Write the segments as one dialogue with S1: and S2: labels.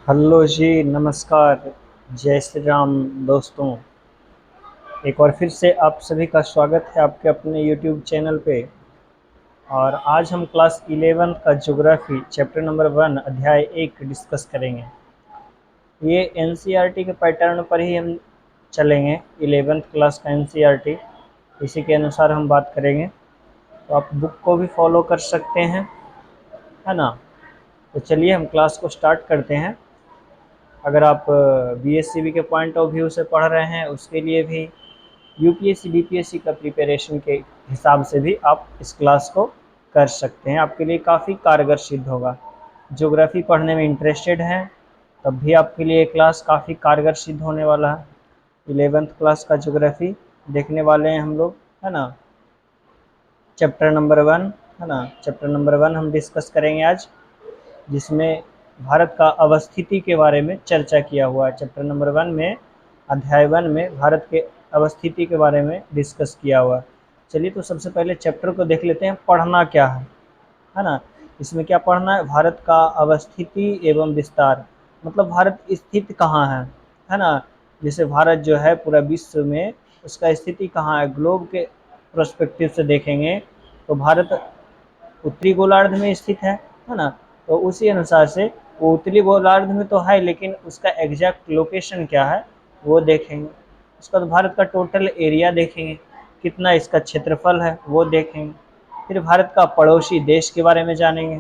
S1: Hello जी, नमस्कार। जय श्री राम दोस्तों। एक बार फिर से आप सभी का स्वागत है आपके अपने यूट्यूब चैनल पे। और आज हम क्लास 11 का ज्योग्राफी चैप्टर नंबर 1 अध्याय 1 डिस्कस करेंगे। ये एनसीईआरटी के पैटर्न पर ही हम चलेंगे। 11th क्लास का एनसीईआरटी, इसी के अनुसार हम बात करेंगे। तो आप बुक को भी फॉलो कर सकते हैं, है ना। तो चलिए हम क्लास को स्टार्ट करते हैं। अगर आप बीएससीबी के पॉइंट ऑफ व्यू से पढ़ रहे हैं, उसके लिए भी यूपीएससी बीपीएससी का प्रिपरेशन के हिसाब से भी आप इस क्लास को कर सकते हैं। आपके लिए काफ़ी कारगर सिद्ध होगा। ज्योग्राफी पढ़ने में इंटरेस्टेड हैं तब भी आपके लिए ये क्लास काफ़ी कारगर सिद्ध होने वाला है। 11th क्लास का ज्योग्राफी देखने वाले हैं हम लोग, है ना। चैप्टर नंबर 1, है ना। चैप्टर नंबर 1 हम डिस्कस करेंगे आज, जिसमें भारत का अवस्थिति के बारे में चर्चा किया हुआ है। चैप्टर नंबर 1 में, अध्याय 1 में भारत के अवस्थिति के बारे में डिस्कस किया हुआ है। चलिए तो सबसे पहले चैप्टर को देख लेते हैं, पढ़ना क्या है ना। इसमें क्या पढ़ना है? भारत का अवस्थिति एवं विस्तार, मतलब भारत स्थित कहाँ है ना। जैसे भारत जो है पूरा विश्व में, उसका स्थिति कहाँ है, ग्लोब के प्रोस्पेक्टिव से देखेंगे तो भारत उत्तरी गोलार्ध में स्थित है ना। तो उसी अनुसार से वो उत्तरी गोलार्ध में तो है, लेकिन उसका एग्जैक्ट लोकेशन क्या है वो देखेंगे। उसका तो भारत का टोटल एरिया देखेंगे, कितना इसका क्षेत्रफल है वो देखेंगे। फिर भारत का पड़ोसी देश के बारे में जानेंगे।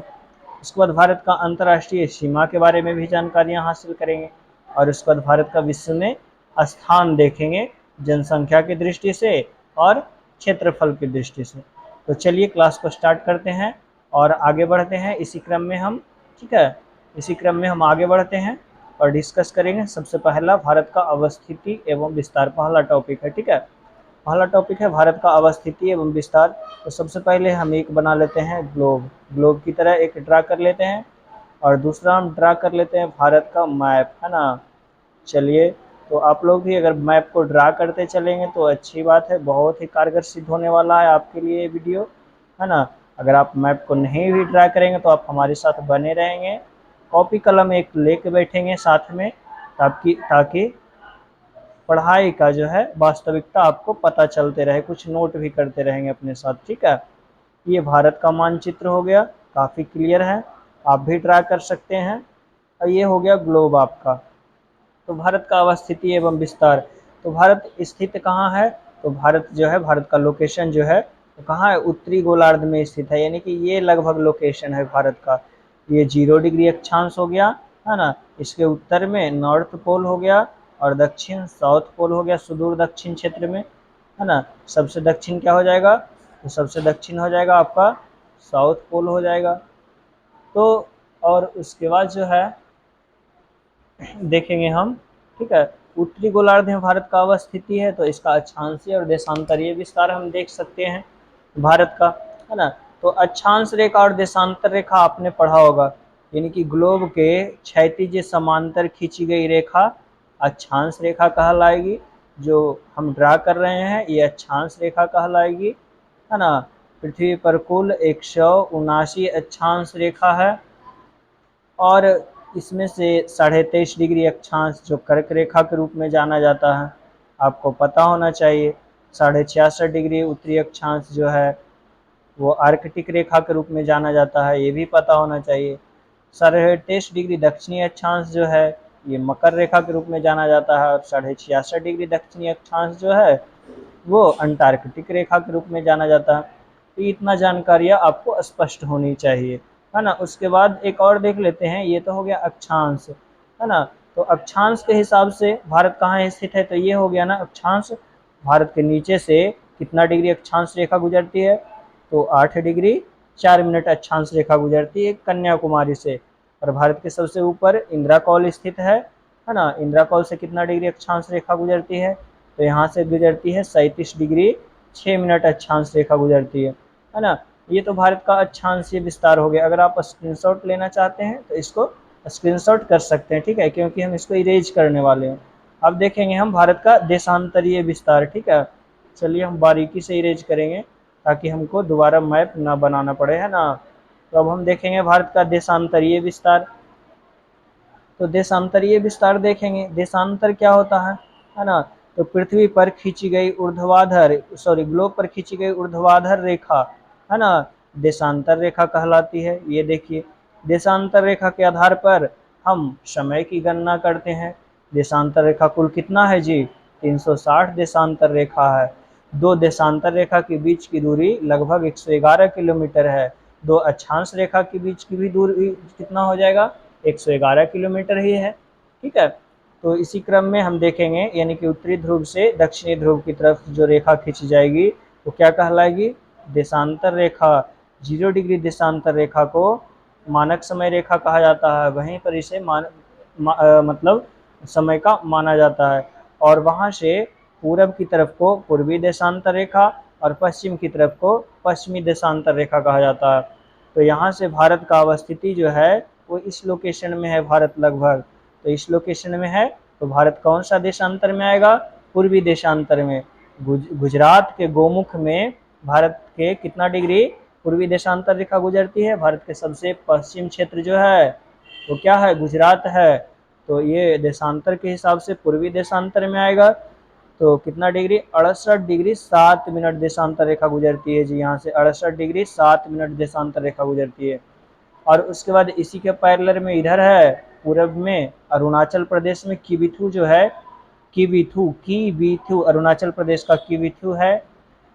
S1: उसके बाद भारत का अंतर्राष्ट्रीय सीमा के बारे में भी जानकारियाँ हासिल करेंगे। और उसके बाद भारत का विश्व में स्थान देखेंगे, जनसंख्या की दृष्टि से और क्षेत्रफल की दृष्टि से। तो चलिए क्लास को स्टार्ट करते हैं और आगे बढ़ते हैं इसी क्रम में हम, ठीक है। इसी क्रम में हम आगे बढ़ते हैं और डिस्कस करेंगे। सबसे पहला भारत का अवस्थिति एवं विस्तार पहला टॉपिक है, ठीक है। पहला टॉपिक है भारत का अवस्थिति एवं विस्तार। तो सबसे पहले हम एक बना लेते हैं ग्लोब, ग्लोब की तरह एक ड्रा कर लेते हैं। और दूसरा हम ड्रा कर लेते हैं भारत का मैप, है ना। चलिए, तो आप लोग भी अगर मैप को ड्रा करते चलेंगे तो अच्छी बात है, बहुत ही कारगर सिद्ध होने वाला है आपके लिए ये वीडियो, है ना। अगर आप मैप को नहीं भी ड्रा करेंगे तो आप हमारे साथ बने रहेंगे, कॉपी कलम एक लेके बैठेंगे साथ में, ताकि पढ़ाई का जो है वास्तविकता आपको पता चलते रहे, कुछ नोट भी करते रहेंगे अपने साथ, ठीक है। ये भारत का मानचित्र हो गया, काफ़ी क्लियर है, आप भी ड्रा कर सकते हैं। और ये हो गया ग्लोब आपका। तो भारत का अवस्थिति एवं विस्तार, तो भारत स्थित कहाँ है? तो भारत जो है, भारत का लोकेशन जो है तो कहाँ है? उत्तरी गोलार्ध में स्थित है, यानी कि ये लगभग लोकेशन है भारत का। ये 0 डिग्री अक्षांश हो गया, है ना। इसके उत्तर में नॉर्थ पोल हो गया और दक्षिण साउथ पोल हो गया, सुदूर दक्षिण क्षेत्र में, है ना। सबसे दक्षिण क्या हो जाएगा? तो सबसे दक्षिण हो जाएगा आपका साउथ पोल हो जाएगा। तो और उसके बाद जो है देखेंगे हम, ठीक है। उत्तरी गोलार्ध में भारत का अवस्थिति है, तो इसका अक्षांशीय और देशांतरीय विस्तार हम देख सकते हैं भारत का, है ना। तो अक्षांश रेखा और देशांतर रेखा आपने पढ़ा होगा, यानी कि ग्लोब के क्षैतिज समांतर खींची गई रेखा अक्षांश रेखा कहलाएगी। जो हम ड्रा कर रहे हैं ये अक्षांश रेखा कहलाएगी, है ना। पृथ्वी पर कुल 179 अक्षांश रेखा है और इसमें से 23.5 डिग्री अक्षांश जो कर्क रेखा के रूप में जाना जाता है, आपको पता होना चाहिए। 66.5 डिग्री उत्तरी अक्षांश जो है वो आर्कटिक रेखा के रूप में जाना जाता है, ये भी पता होना चाहिए। 23.5 डिग्री दक्षिणी अक्षांश जो है ये मकर रेखा के रूप में जाना जाता है, और 66.5 डिग्री दक्षिणी अक्षांश जो है वो अंटार्कटिक रेखा के रूप में जाना जाता है। तो इतना जानकारियाँ आपको स्पष्ट होनी चाहिए, है ना। उसके बाद एक और देख लेते हैं, ये तो हो गया अक्षांश, है ना। तो अक्षांश के हिसाब से भारत कहाँ स्थित है? तो ये हो गया ना अक्षांश। भारत के नीचे से कितना डिग्री अक्षांश रेखा गुजरती है? तो 8 डिग्री 4 मिनट अक्षांश रेखा गुजरती है कन्याकुमारी से। और भारत के सबसे ऊपर इंद्राकौल स्थित है ना। इंद्राकौल से कितना डिग्री अक्षांश रेखा गुजरती है? तो यहाँ से गुजरती है 37 डिग्री 6 मिनट अक्षांश रेखा गुजरती है ना। ये तो भारत का अक्षांशीय विस्तार हो गया। अगर आप स्क्रीनशॉट लेना चाहते हैं तो इसको स्क्रीनशॉट कर सकते हैं, ठीक है, क्योंकि हम इसको इरेज करने वाले हैं। अब देखेंगे हम भारत का देशांतरीय विस्तार, ठीक है। चलिए हम बारीकी से इरेज करेंगे ताकि हमको दोबारा मैप ना बनाना पड़े, है ना। तो अब हम देखेंगे भारत का देशांतरीय विस्तार। तो देशांतरीय विस्तार देखेंगे। देशांतर क्या होता है ना। तो पृथ्वी पर खींची गई ऊर्ध्वाधर ग्लोब पर खींची गई ऊर्ध्वाधर रेखा है ना, देशांतर रेखा कहलाती है। ये देखिए, देशांतर रेखा के आधार पर हम समय की गणना करते हैं। देशांतर रेखा कुल कितना है जी, 360 देशांतर रेखा है। दो देशांतर रेखा के बीच की दूरी लगभग 111 किलोमीटर है। दो अक्षांश रेखा के बीच की भी दूरी कितना हो जाएगा, 111 किलोमीटर ही है। ठीक है, तो इसी क्रम में हम देखेंगे, यानी कि उत्तरी ध्रुव से दक्षिणी ध्रुव की तरफ जो रेखा खींची जाएगी वो क्या कहलाएगी, देशांतर रेखा। 0 डिग्री देशांतर रेखा को मानक समय रेखा कहा जाता है, वहीं पर इसे मतलब समय का माना जाता है। और वहां से पूरब की तरफ को पूर्वी देशांतर रेखा और पश्चिम की तरफ को पश्चिमी देशांतर रेखा कहा जाता है। तो यहाँ से भारत का अवस्थिति जो है वो इस लोकेशन में है, भारत लगभग तो इस लोकेशन में है। तो भारत कौन सा देशांतर में आएगा, पूर्वी देशांतर में। गुजरात के गोमुख में भारत के कितना डिग्री पूर्वी देशांतर रेखा गुजरती है, भारत के सबसे पश्चिम क्षेत्र जो है वो क्या है, गुजरात है। तो ये देशांतर के हिसाब से पूर्वी देशांतर में आएगा। तो कितना डिग्री, 68 डिग्री 7 मिनट देशांतर रेखा गुजरती है जी, यहाँ से 68 डिग्री 7 मिनट देशांतर रेखा गुजरती है। और उसके बाद इसी के पैरेलल में इधर है पूरब में अरुणाचल प्रदेश में किबिथु जो है, किबिथु अरुणाचल प्रदेश का किबिथु है।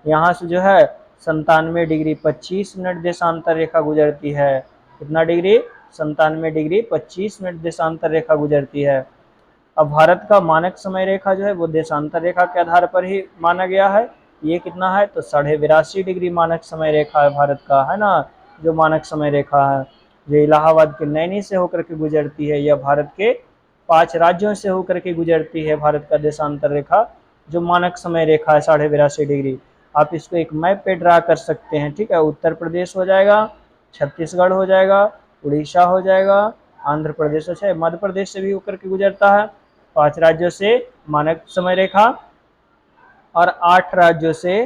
S1: यहाँ से जो है 97 डिग्री 25 मिनट देशांतर रेखा गुजरती है। कितना डिग्री, 97 डिग्री 25 मिनट देशांतर रेखा गुजरती है। अब भारत का मानक समय रेखा जो है वो देशांतर रेखा के आधार पर ही माना गया है। ये कितना है, तो 82.5 डिग्री मानक समय रेखा है भारत का, है ना, जो मानक समय रेखा है, जो इलाहाबाद के नैनी से होकर के गुजरती है। यह भारत के 5 राज्यों से होकर के गुजरती है, भारत का देशांतर रेखा जो मानक समय रेखा है 82.5 डिग्री। आप इसको एक मैप पे ड्रा कर सकते हैं। ठीक है, उत्तर प्रदेश हो जाएगा, छत्तीसगढ़ हो जाएगा, उड़ीसा हो जाएगा, आंध्र प्रदेश है, मध्य प्रदेश से भी होकर के गुजरता है। 5 राज्यों से मानक समय रेखा और 8 राज्यों से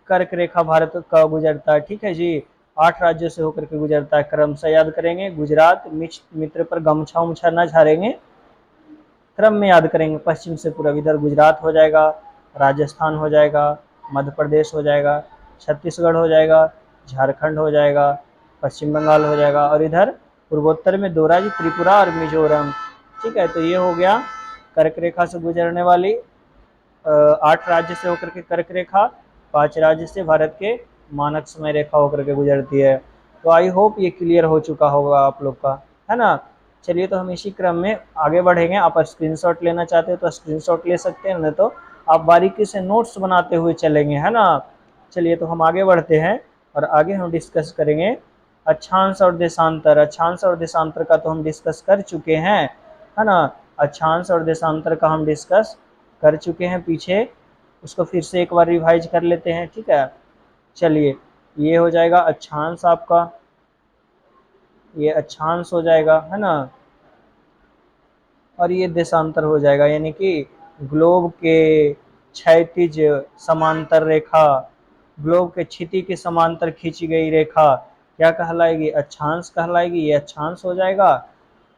S1: कर्क रेखा भारत का गुजरता है। ठीक है जी, 8 राज्यों से होकर के गुजरता है। क्रम से याद करेंगे, गुजरात मित्र पर गमछा उमछा न झाड़ेंगे, क्रम में याद करेंगे। पश्चिम से पूर्व इधर गुजरात हो जाएगा, राजस्थान हो जाएगा, मध्य प्रदेश हो जाएगा, छत्तीसगढ़ हो जाएगा, झारखंड हो जाएगा, पश्चिम बंगाल हो जाएगा, और इधर पूर्वोत्तर में 2 राज्य त्रिपुरा और मिजोरम। ठीक है, तो ये हो गया कर्क रेखा से गुजरने वाली 8 राज्य से होकर के कर्क रेखा, 5 राज्य से भारत के मानक समय रेखा होकर के गुजरती है। तो आई होप ये क्लियर हो चुका होगा आप लोग का, है ना। चलिए, तो हम इसी क्रम में आगे बढ़ेंगे। आप स्क्रीनशॉट लेना चाहते हो तो स्क्रीनशॉट ले सकते हैं, नहीं तो आप बारीकी से नोट्स बनाते हुए चलेंगे, है ना। चलिए, तो हम आगे बढ़ते हैं और आगे हम डिस्कस करेंगे अक्षांश और देशांतर। अक्षांश और देशांतर का तो हम डिस्कस कर चुके हैं, है ना। अक्षांश और देशांतर का हम डिस्कस कर चुके हैं पीछे, उसको फिर से एक बार रिवाइज कर लेते हैं। ठीक है, चलिए, ये हो जाएगा अक्षांश आपका, ये अक्षांश हो जाएगा, है ना। और ये देशांतर हो जाएगा, यानी कि ग्लोब के क्षैतिज समांतर रेखा, ग्लोब के क्षिति के समांतर खींची गई रेखा क्या कहलाएगी, अक्षांश कहलाएगी। ये अक्षांश हो जाएगा।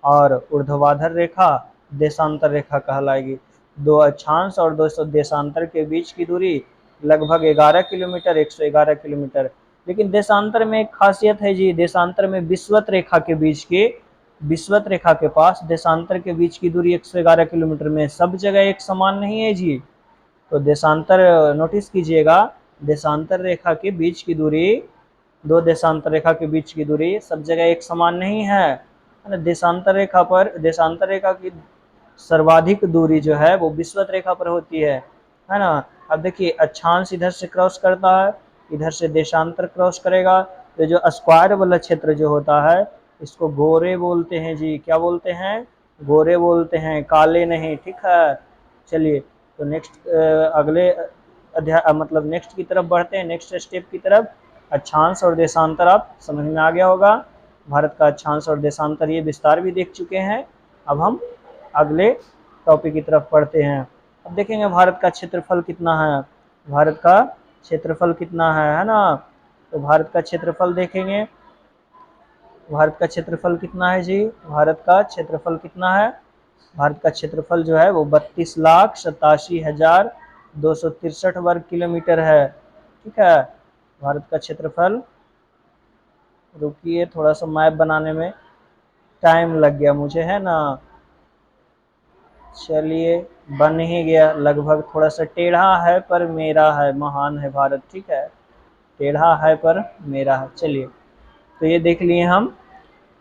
S1: और ऊर्ध्वाधर रेखा देशांतर रेखा कहलाएगी। 2 अक्षांश और 2 देशांतर के बीच की दूरी लगभग 11 किलोमीटर, 111 किलोमीटर। लेकिन देशांतर में एक खासियत है जी, देशांतर में विषुवत रेखा के बीच की, विषुवत रेखा के पास देशांतर के बीच की दूरी 111 किलोमीटर में, सब जगह एक समान नहीं है जी। तो देशांतर नोटिस कीजिएगा, देशांतर रेखा के बीच की दूरी, 2 देशांतर रेखा के बीच की दूरी सब जगह एक समान नहीं है। देशांतर रेखा पर, देशांतर रेखा की सर्वाधिक दूरी जो है वो विषुवत रेखा पर होती है ना। अब देखिए, अक्षांश इधर से क्रॉस करता है, इधर से देशांतर क्रॉस करेगा, तो जो स्क्वायर वाला क्षेत्र जो होता है इसको गोरे बोलते हैं जी। क्या बोलते हैं, गोरे बोलते हैं, काले नहीं। ठीक है, चलिए, तो नेक्स्ट अगले अध्याय मतलब नेक्स्ट की तरफ बढ़ते हैं, नेक्स्ट स्टेप की तरफ। अक्षांश और देशांतर आप समझ में आ गया होगा। भारत का अक्षांश और देशांतर ये विस्तार भी देख चुके हैं। अब हम अगले टॉपिक की तरफ पढ़ते हैं। अब देखेंगे भारत का क्षेत्रफल कितना है, भारत का क्षेत्रफल कितना है ना। तो भारत का क्षेत्रफल देखेंगे, भारत का क्षेत्रफल कितना है जी? भारत का क्षेत्रफल कितना है? भारत का क्षेत्रफल जो है वो 32,87,263 वर्ग किलोमीटर है। ठीक है, भारत का क्षेत्रफल, रुकिए थोड़ा सा मैप बनाने में टाइम लग गया मुझे, है ना। चलिए, बन ही गया लगभग। थोड़ा सा टेढ़ा है पर मेरा है, महान है भारत। ठीक है, टेढ़ा है पर मेरा है। चलिए, तो ये देख लिए हम।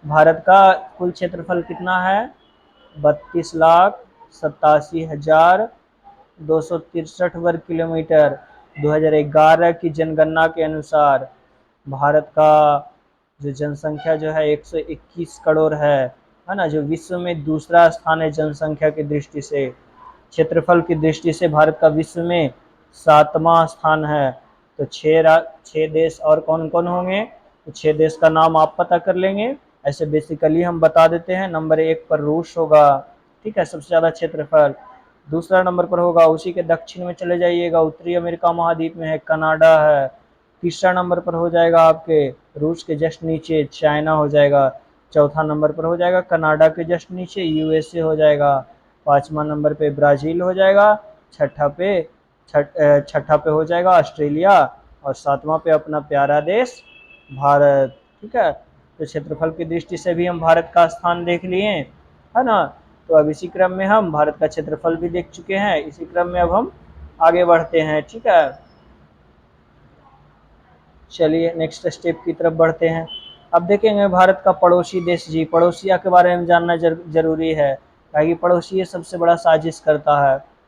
S1: भारत का कुल क्षेत्रफल कितना है? 32,87,263 वर्ग किलोमीटर। 2011 की जनगणना के अनुसार भारत का जो जनसंख्या जो है 121 करोड़ है ना, जो विश्व में दूसरा स्थान है जनसंख्या की दृष्टि से। क्षेत्रफल की दृष्टि से भारत का विश्व में 7वां स्थान है। तो छह देश और कौन कौन होंगे? तो 6 देश का नाम आप पता कर लेंगे। ऐसे बेसिकली हम बता देते हैं। नंबर 1 पर रूस होगा, ठीक है, सबसे ज़्यादा क्षेत्रफल। दूसरा नंबर पर होगा, उसी के दक्षिण में चले जाइएगा, उत्तरी अमेरिका महाद्वीप में है, कनाडा है। तीसरा नंबर पर हो जाएगा आपके रूस के जस्ट नीचे चाइना हो जाएगा। चौथा नंबर पर हो जाएगा कनाडा के जस्ट नीचे यूएसए हो जाएगा। पांचवा नंबर पे ब्राज़ील हो जाएगा। छठा पे हो जाएगा ऑस्ट्रेलिया। और सातवां पे अपना प्यारा देश भारत। ठीक है, तो क्षेत्रफल की दृष्टि से भी हम भारत का स्थान देख लिए, है ना। तो अब इसी क्रम में हम भारत का क्षेत्रफल भी देख चुके हैं। इसी क्रम में अब हम आगे बढ़ते हैं। ठीक है, चलिए नेक्स्ट स्टेप की तरफ बढ़ते हैं। अब देखेंगे भारत का पड़ोसी देश जी, पड़ोसिया के बारे में जानना जरूरी है, ताकि पड़ोसी सबसे बड़ा साजिश करता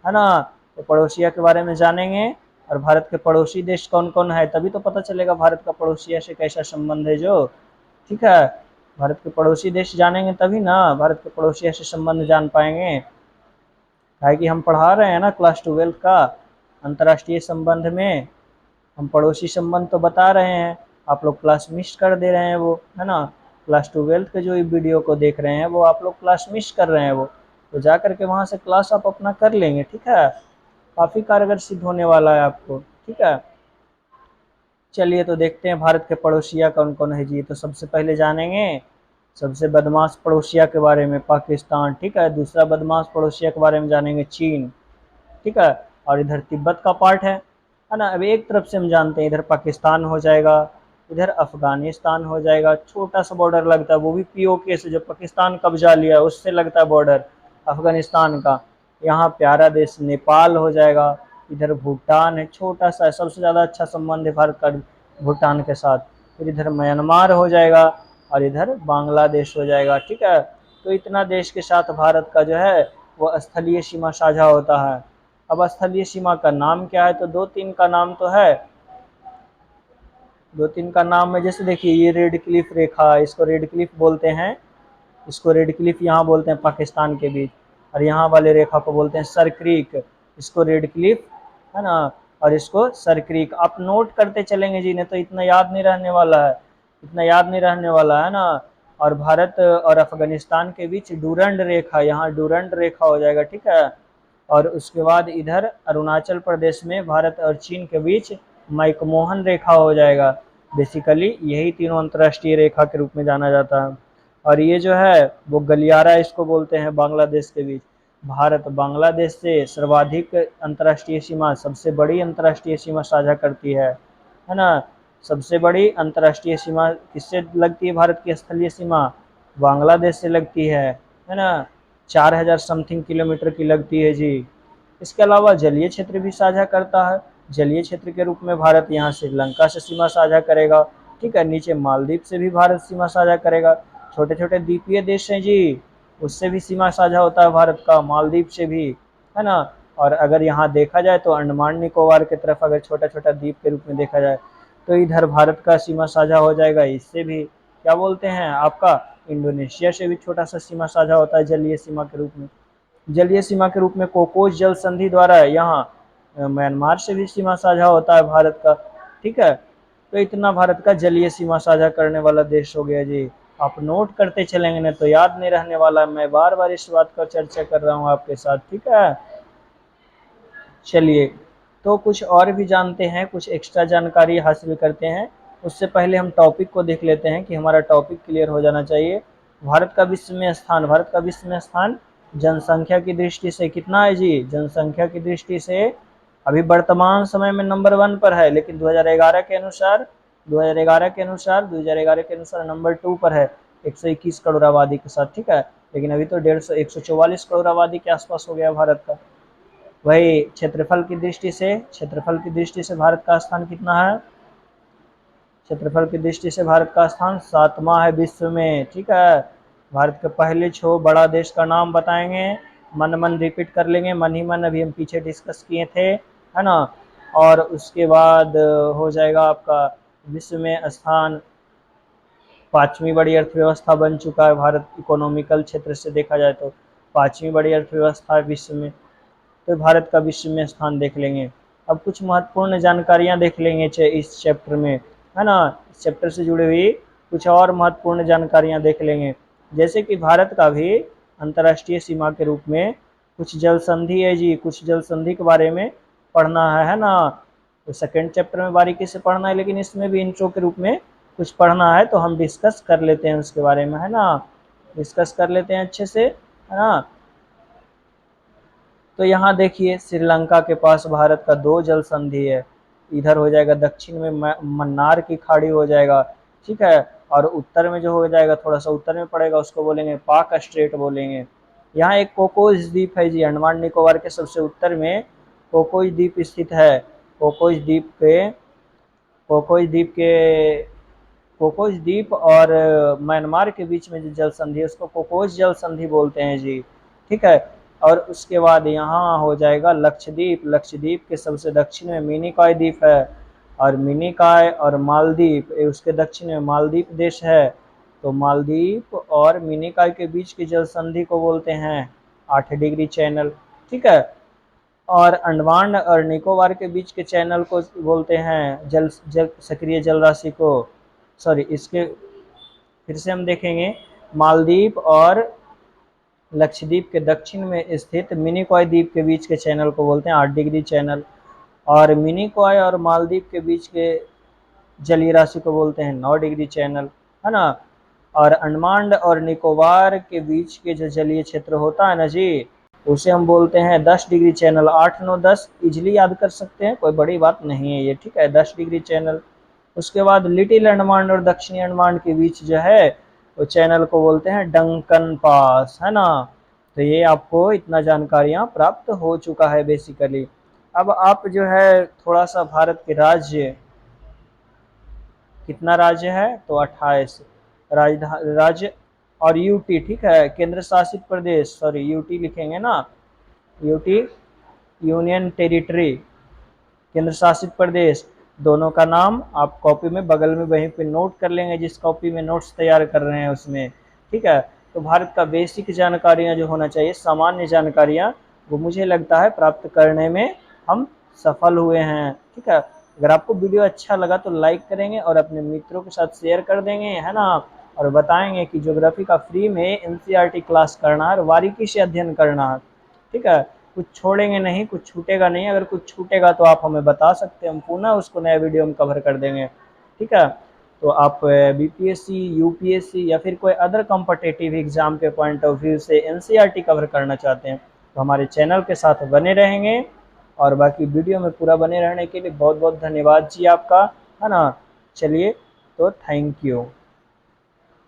S1: है ना। तो पड़ोसिया के बारे में जानेंगे, और भारत के पड़ोसी देश कौन कौन है, तभी तो पता चलेगा भारत का पड़ोसिया से कैसा संबंध है जो। ठीक है, भारत के पड़ोसी देश जानेंगे तभी ना भारत के पड़ोसिया से संबंध जान पाएंगे। है कि हम पढ़ा रहे हैं ना क्लास 12 का अंतर्राष्ट्रीय संबंध में, हम पड़ोसी संबंध तो बता रहे हैं। आप लोग क्लास मिस कर दे रहे हैं वो, है ना। क्लास 12 के जो वीडियो को देख रहे हैं वो आप लोग क्लास मिस कर रहे हैं वो। तो जा करके वहाँ से क्लास आप अपना कर लेंगे। ठीक है, काफ़ी कारगर सिद्ध होने वाला है आपको। ठीक है, चलिए तो देखते हैं भारत के पड़ोसिया कौन कौन है जी। तो सबसे पहले जानेंगे सबसे बदमाश पड़ोसिया के बारे में, पाकिस्तान। ठीक है, दूसरा बदमाश पड़ोसिया के बारे में जानेंगे, चीन। ठीक है, और इधर तिब्बत का पार्ट है ना। अब एक तरफ से हम जानते हैं, इधर पाकिस्तान हो जाएगा, इधर अफगानिस्तान हो जाएगा। छोटा सा बॉर्डर लगता है, वो भी पीओके से, जो पाकिस्तान कब्जा लिया उससे लगता है बॉर्डर अफगानिस्तान का। यहाँ प्यारा देश नेपाल हो जाएगा। इधर भूटान है, छोटा सा, सबसे ज़्यादा अच्छा संबंध है भारत का भूटान के साथ। फिर इधर म्यांमार हो जाएगा, और इधर बांग्लादेश हो जाएगा। ठीक है, तो इतना देश के साथ भारत का जो है वो स्थलीय सीमा साझा होता है। अब स्थलीय सीमा का नाम क्या है? तो दो तीन का नाम तो है, दो तीन का नाम है। जैसे देखिए, ये रेड क्लिफ रेखा, इसको रेड क्लिफ बोलते हैं, इसको रेड क्लिफ यहाँ बोलते हैं पाकिस्तान के बीच। और यहाँ वाले रेखा को बोलते हैं सर क्रीक, इसको रेड क्लिफ, है ना। और इसको सर क्रीक। आप नोट करते चलेंगे जी, नहीं तो इतना याद नहीं रहने वाला है, इतना याद नहीं रहने वाला है ना। और भारत और अफगानिस्तान के बीच डूरंड रेखा, यहाँ डूरंड रेखा हो जाएगा। ठीक है, और उसके बाद इधर अरुणाचल प्रदेश में भारत और चीन के बीच मैकमोहन रेखा हो जाएगा। बेसिकली यही तीनों अंतर्राष्ट्रीय रेखा के रूप में जाना जाता है। और ये जो है वो गलियारा इसको बोलते हैं बांग्लादेश के बीच। भारत बांग्लादेश से सर्वाधिक अंतर्राष्ट्रीय सीमा, सबसे बड़ी अंतर्राष्ट्रीय सीमा साझा करती है ना। सबसे बड़ी अंतर्राष्ट्रीय सीमा किससे लगती है? भारत की स्थलीय सीमा बांग्लादेश से लगती है ना। 4,000 समथिंग किलोमीटर की लगती है जी। इसके अलावा जलीय क्षेत्र भी साझा करता है। जलीय क्षेत्र के रूप में भारत यहाँ श्रीलंका से सीमा साझा करेगा। ठीक है, नीचे मालदीव से भी भारत सीमा साझा करेगा। छोटे छोटे द्वीपीय देश हैं जी, उससे भी सीमा साझा होता है भारत का, मालदीव से भी, है ना। और अगर यहाँ देखा जाए तो अंडमान निकोबार की तरफ अगर छोटा छोटा द्वीप के रूप में देखा जाए, तो इधर भारत का सीमा साझा हो जाएगा। इससे भी क्या बोलते हैं आपका, इंडोनेशिया से भी छोटा सा सीमा साझा होता है जलीय सीमा के रूप में। जलीय सीमा के रूप में कोकोस जल संधि द्वारा यहाँ म्यांमार से भी सीमा साझा होता है भारत का। ठीक है, तो इतना भारत का जलीय सीमा साझा करने वाला देश हो गया जी। आप नोट करते चलेंगे ना तो याद नहीं रहने वाला, मैं बार बार इस बात का चर्चा कर रहा हूँ आपके साथ। ठीक है, चलिए तो कुछ और भी जानते हैं, कुछ एक्स्ट्रा जानकारी हासिल करते हैं। उससे पहले हम टॉपिक को देख लेते हैं कि हमारा टॉपिक क्लियर हो जाना चाहिए। भारत का विश्व में स्थान, भारत का विश्व में स्थान जनसंख्या की दृष्टि से कितना है जी? जनसंख्या की दृष्टि से अभी वर्तमान समय में नंबर 1 पर है, लेकिन 2011 के अनुसार 2011 के अनुसार नंबर 2 पर है, 121 करोड़ आबादी के साथ, ठीक है। लेकिन अभी तो 144 करोड़ आबादी के आसपास हो गया भारत का। वही क्षेत्रफल की दृष्टि से भारत का स्थान कितना है? क्षेत्रफल की दृष्टि से भारत का स्थान 7वां है विश्व में, ठीक है। भारत के पहले 6 बड़ा देश का नाम बताएंगे, मन मन रिपीट कर लेंगे, मन ही मन, अभी हम पीछे डिस्कस किए थे, है ना। और उसके बाद हो जाएगा आपका विश्व में स्थान 5वीं बड़ी अर्थव्यवस्था बन चुका है भारत, इकोनॉमिकल क्षेत्र से देखा जाए तो 5वीं बड़ी अर्थव्यवस्था है विश्व में। तो भारत का विश्व में स्थान देख लेंगे। अब कुछ महत्वपूर्ण जानकारियां देख लेंगे इस चैप्टर में, है ना। इस चैप्टर से जुड़ी हुई कुछ और महत्वपूर्ण जानकारियां देख लेंगे, जैसे कि भारत का भी अंतर्राष्ट्रीय सीमा के रूप में कुछ जल संधि है जी, कुछ जल संधि के बारे में पढ़ना है ना। तो सेकेंड चैप्टर में बारीकी से पढ़ना है, लेकिन इसमें भी इंट्रो के रूप में कुछ पढ़ना है, तो हम डिस्कस कर लेते हैं उसके बारे में, है ना। डिस्कस कर लेते हैं अच्छे से, है ना। तो यहाँ देखिए श्रीलंका के पास भारत का 2 जल संधि है, इधर हो जाएगा दक्षिण में मन्नार की खाड़ी हो जाएगा, ठीक है। और उत्तर में जो हो जाएगा, थोड़ा सा उत्तर में पड़ेगा, उसको बोलेंगे पाक स्ट्रेट बोलेंगे। यहाँ एक कोकोस द्वीप है जी, अंडमान निकोबार के सबसे उत्तर में कोकोस द्वीप स्थित है। कोकोस द्वीप पे कोकोस द्वीप के कोकोस द्वीप और म्यांमार के बीच में जो जल संधि है उसको कोकोस जल संधि बोलते हैं जी, ठीक है। और उसके बाद यहाँ हो जाएगा लक्षद्वीप, लक्षद्वीप के सबसे दक्षिण में मिनिकॉय द्वीप है, और मिनिकॉय और मालदीव उसके दक्षिण में मालदीव देश है। तो मालदीव और मिनिकॉय के बीच की जल संधि को बोलते हैं 8 डिग्री चैनल, ठीक है। और अंडमान और निकोबार के बीच के चैनल को बोलते हैं सक्रिय जल राशि को, सॉरी, इसके फिर से हम देखेंगे, मालदीव और लक्षद्वीप के दक्षिण में स्थित मिनिकॉय द्वीप के बीच के चैनल को बोलते हैं 8 डिग्री चैनल, और मिनिकॉय और मालदीव के बीच के जलीय राशि को बोलते हैं 9 डिग्री चैनल, है ना। और अंडमान और निकोबार के बीच के जो जलीय क्षेत्र होता है ना जी, उसे हम बोलते हैं 10 डिग्री चैनल। 8 9 10 इजिली याद कर सकते हैं, कोई बड़ी बात नहीं है ये, ठीक है, 10 डिग्री चैनल। उसके बाद लिटिल अंडमान और दक्षिणी अंडमान के बीच जो है वो चैनल को बोलते हैं डंकन पास, है ना। तो ये आपको इतना जानकारियां प्राप्त हो चुका है बेसिकली। अब आप जो है थोड़ा सा भारत के राज्य, कितना राज्य है तो 28 राज्य, और यूटी, ठीक है, केंद्र शासित प्रदेश, सॉरी यूटी लिखेंगे ना, यूटी यूनियन टेरिटरी, केंद्र शासित प्रदेश, दोनों का नाम आप कॉपी में बगल में वहीं पे नोट कर लेंगे, जिस कॉपी में नोट्स तैयार कर रहे हैं उसमें, ठीक है। तो भारत का बेसिक जानकारियां जो होना चाहिए, सामान्य जानकारियां, वो मुझे लगता है प्राप्त करने में हम सफल हुए हैं, ठीक है। अगर आपको वीडियो अच्छा लगा तो लाइक करेंगे और अपने मित्रों के साथ शेयर कर देंगे, है ना। और बताएंगे कि ज्योग्राफी का फ्री में एनसीईआरटी क्लास करना है, बारीकी से अध्ययन करना है, ठीक है। कुछ छोड़ेंगे नहीं, कुछ छूटेगा नहीं, अगर कुछ छूटेगा तो आप हमें बता सकते हैं, हम पुनः उसको नया वीडियो में कवर कर देंगे, ठीक है। तो आप बीपीएससी, यूपीएससी या फिर कोई अदर कॉम्पिटिटिव एग्जाम के पॉइंट ऑफ व्यू से एनसीईआरटी कवर करना चाहते हैं तो हमारे चैनल के साथ बने रहेंगे। और बाकी वीडियो में पूरा बने रहने के लिए बहुत बहुत धन्यवाद जी आपका, है ना। चलिए, तो थैंक यू।